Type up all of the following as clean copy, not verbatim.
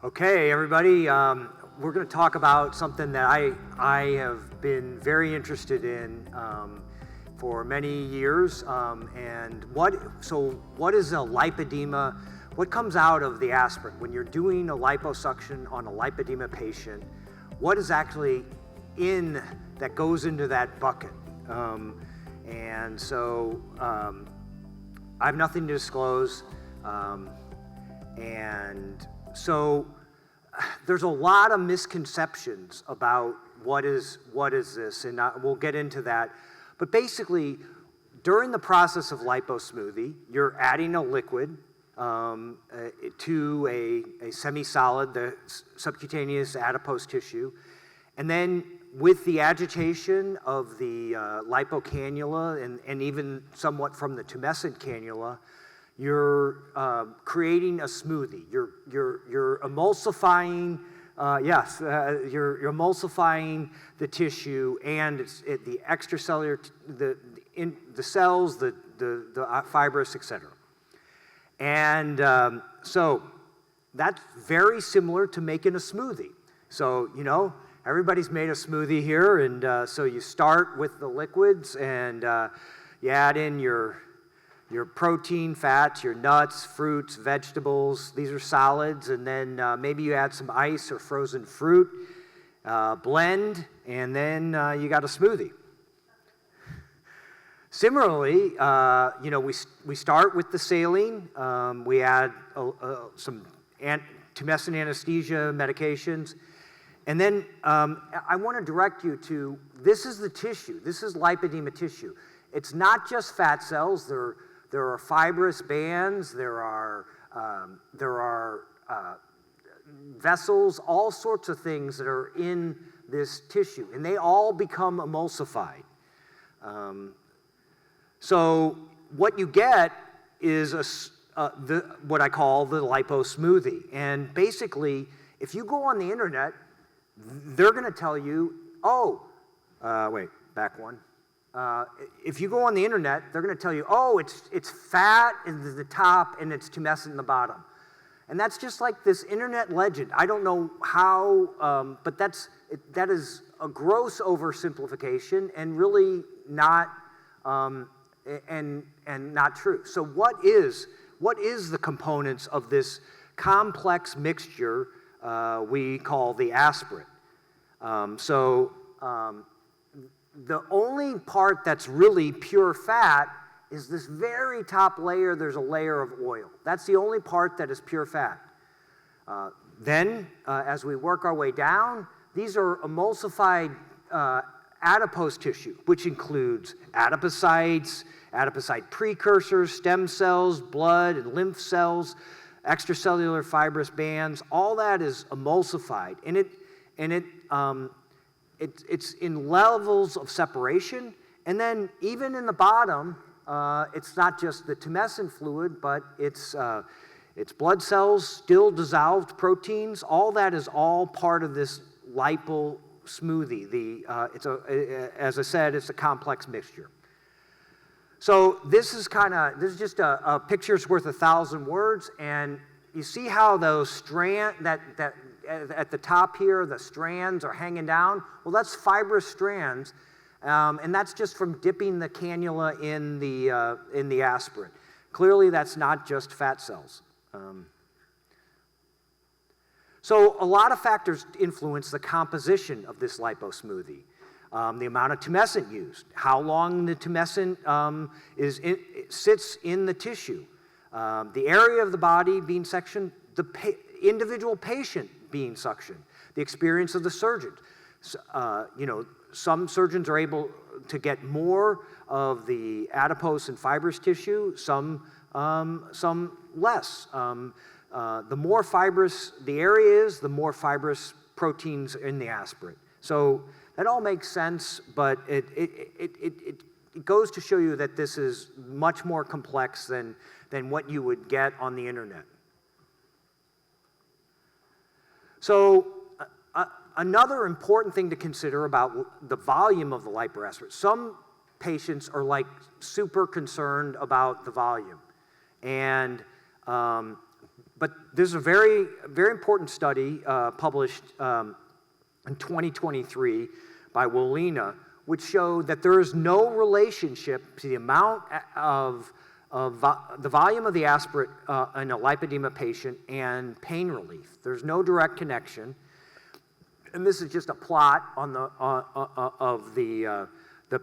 Okay, everybody, we're going to talk about something that I have been very interested in for many years. And what is a lipedema? What comes out of the aspirate when you're doing a liposuction on a lipedema patient? What is actually in that goes into that bucket? And so I have nothing to disclose. And so there's a lot of misconceptions about what is this, and we'll get into that. But basically, during the process of liposmoothie, you're adding a liquid to a semi-solid, the subcutaneous adipose tissue, and then with the agitation of the lipocannula and even somewhat from the tumescent cannula, you're creating a smoothie. You're emulsifying. You're emulsifying the tissue and the extracellular, the cells, the fibrous, etc. And so that's very similar to making a smoothie. So everybody's made a smoothie here, and so you start with the liquids, and you add in your protein, fats, your nuts, fruits, vegetables. These are solids, and then maybe you add some ice or frozen fruit, blend, and then you got a smoothie. Similarly, we start with the saline. We add some tumescent anesthesia medications, and then I want to direct you to, this is the tissue. This is lipedema tissue. It's not just fat cells. There are fibrous bands, there are vessels, all sorts of things that are in this tissue, and they all become emulsified. So what you get is what I call the liposmoothie. And basically, if you go on the internet, they're going to tell you, back one. If you go on the internet, they're going to tell you, it's fat in the top and it's tumescent in the bottom. And that's just like this internet legend. I don't know how, but that is a gross oversimplification and really not and not true. So what is the components of this complex mixture we call the aspirate? The only part that's really pure fat is this very top layer. There's a layer of oil. That's the only part that is pure fat. Then, as we work our way down, these are emulsified adipose tissue, which includes adipocytes, adipocyte precursors, stem cells, blood and lymph cells, extracellular fibrous bands. All that is emulsified, and it's in levels of separation, and then even in the bottom, it's not just the tumescent fluid, but it's blood cells, still dissolved proteins. All that is all part of this lipo smoothie. As I said, it's a complex mixture. So this is just a picture's worth 1,000 words, and you see how those that at the top here, the strands are hanging down. Well, that's fibrous strands, and that's just from dipping the cannula in the aspirate. Clearly, that's not just fat cells. So a lot of factors influence the composition of this liposmoothie. The amount of tumescent used, how long the tumescent sits in the tissue, the area of the body being sectioned, the individual patient being suctioned, the experience of the surgeon. Some surgeons are able to get more of the adipose and fibrous tissue, some less. The more fibrous the area is, the more fibrous proteins in the aspirate. So that all makes sense, but it goes to show you that this is much more complex than what you would get on the internet. So another important thing to consider about the volume of the lipoaspirate. Some patients are super concerned about the volume, and but there's a very, very important study published in 2023 by Wolina, which showed that there is no relationship to the amount of the volume of the aspirate in a lipedema patient and pain relief. There's no direct connection. And this is just a plot on the, of the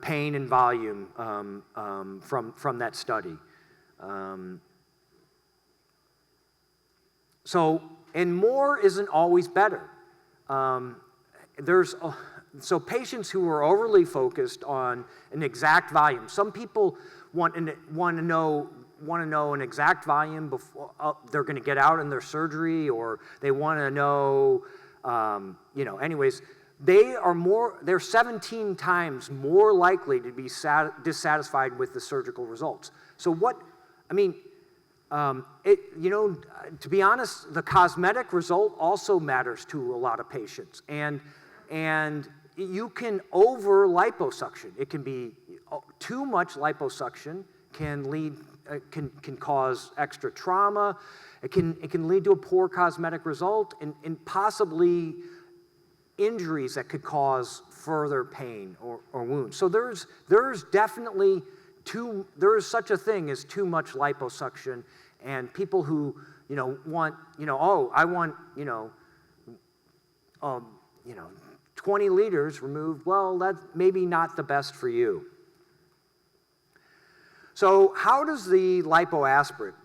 pain and volume from that study. And more isn't always better. So patients who are overly focused on an exact volume, some people want to know an exact volume before they're going to get out in their surgery, or they want to know, anyways, they're 17 times more likely to be dissatisfied with the surgical results. So to be honest, the cosmetic result also matters to a lot of patients, and you can over liposuction. It can be too much liposuction can cause extra trauma. It can lead to a poor cosmetic result and possibly injuries that could cause further pain or wounds. So there's definitely there is such a thing as too much liposuction, and people who want I want 20 liters removed. Well, that's maybe not the best for you. So how does the lipoaspirate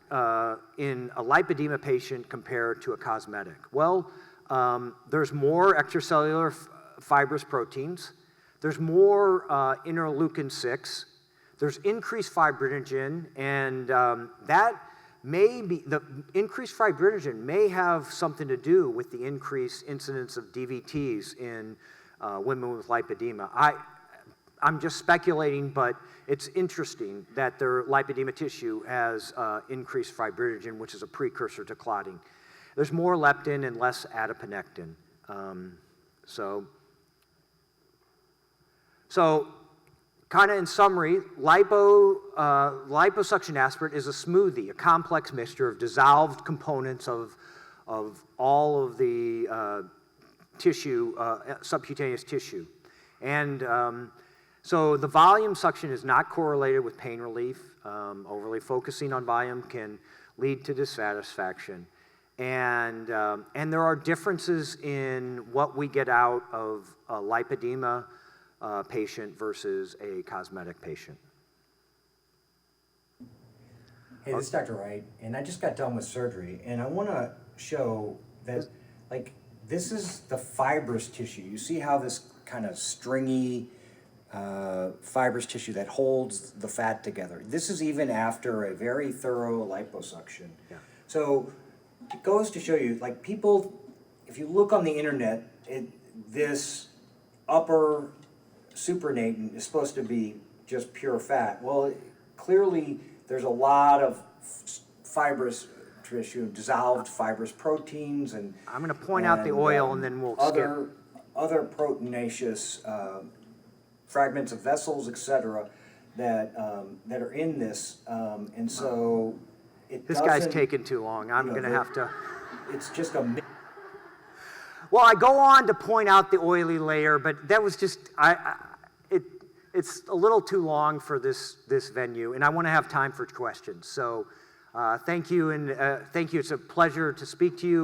in a lipedema patient compare to a cosmetic? Well, there's more extracellular fibrous proteins. There's more interleukin-6. There's increased fibrinogen, and that may be, the increased fibrinogen may have something to do with the increased incidence of DVTs in women with lipedema. I'm just speculating, but it's interesting that their lipedema tissue has increased fibrinogen, which is a precursor to clotting. There's more leptin and less adiponectin. So kind of in summary, liposuction aspirate is a smoothie, a complex mixture of dissolved components of all of the tissue, subcutaneous tissue. And so the volume suction is not correlated with pain relief. Overly focusing on volume can lead to dissatisfaction. And there are differences in what we get out of a lipedema patient versus a cosmetic patient. Hey, this is Dr. Wright, and I just got done with surgery, and I want to show that, this is the fibrous tissue. You see how this kind of stringy fibrous tissue that holds the fat together. This is even after a very thorough liposuction. Yeah. So it goes to show you, people, if you look on the internet, this upper supernatant is supposed to be just pure fat. Well, clearly there's a lot of fibrous tissue, dissolved fibrous proteins, and I'm going to point out the oil, and then we'll other proteinaceous fragments of vessels, etc., that are in this, and so this guy's taking too long. I'm going to have to. It's just a. Well, I go on to point out the oily layer, but that was just it's a little too long for this venue, and I want to have time for questions. So, thank you, and thank you. It's a pleasure to speak to you.